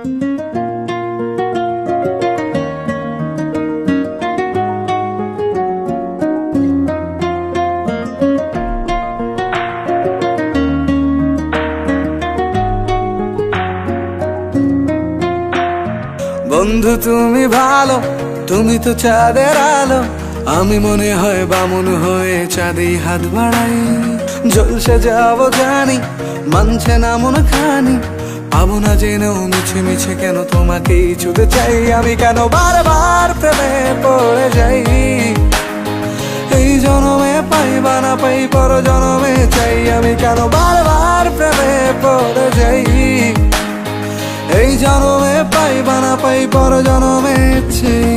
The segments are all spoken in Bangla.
বন্ধু তুমি ভালো, তুমি তো চাঁদের আলো, আমি মনে হয় বামুন হয়ে চাঁদে হাত বাড়াই। জলসে যাবো জানি, মানছে না মন খানি, পাবো না জেনেও মিছে মিছে কেন তোমাকেই ছুতে চাই। আমি কেন বারবার প্রেমে পড়ে যাই, এই জনমে পাই বা না পাই পর জনমে চাই। আমি কেন বারবার প্রেমে পড়ে যাই, এই জনমে পাই বা না পাই পর জনমে চাই।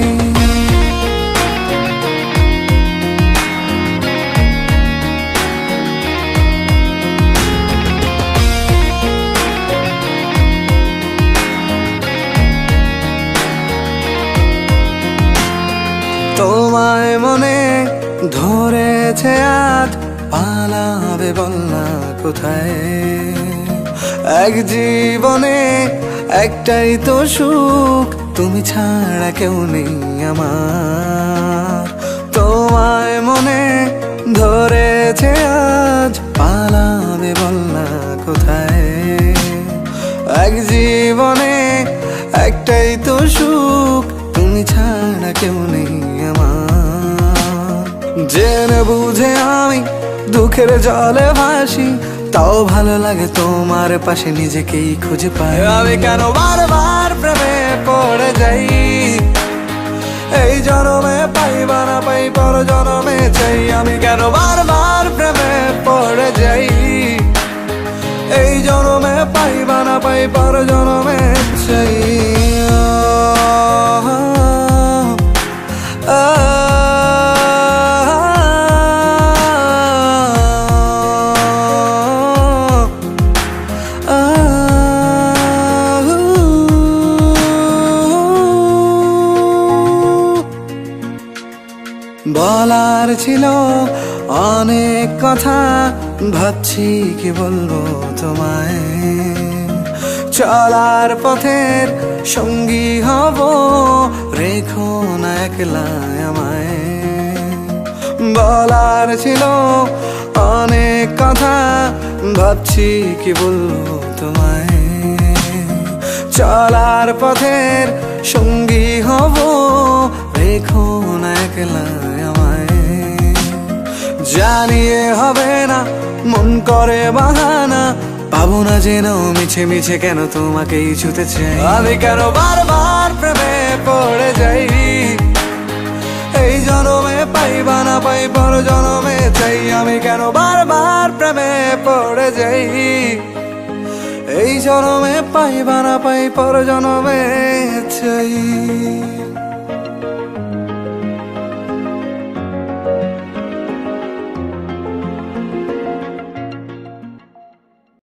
তোমায় মনে ধরেছে আজ, পালাবে বল না কোথায়। এক জীবনে একটাই তো সুখ, তুমি ছাড়া কেউ নেই আমার। তোমায় মনে ধরেছে আজ, পালাবে বল না কোথায়। এক জীবনে একটাই তো সুখ, তুমি ছাড়া কেউ নেই আমার। জেনে বুঝে আমি দুঃখের জলে ভাসি, তাও ভালো লাগে তোমার পাশে নিজেকেই খুঁজে পাই। আমি কেন বারবার প্রেমে পড়ে যাই, এই জনমে পাই বা না পাই পর জনমে চাই। আমি কেন বারবার প্রেমে পড়ে যাই, এই জনমে পাই বা না পাই পর জনমে চাই। বলার ছিল অনেক কথা, ভাবছি কি বলবো তোমায়। চলার পথের সঙ্গী হব, রেখো না একলা আমায়। বলার ছিল অনেক কথা, ভাবছি কি বলবো তোমায়। চলার পথের সঙ্গী হব, রেখো না একলা আমায়। জানিয়ে হবে না মন করে বাহানা, পাবো না যেন মিছে মিছে কেন তোমাকেই ছুতে চাই। আমি কেন বারবার প্রেমে পড়ে যাই, এই জনমে পাই বা না পাই পর জনমে চাই। আমি কেন বারবার প্রেমে পড়ে যাই, এই জনমে পাই বা না পাই পর জনমে চাই।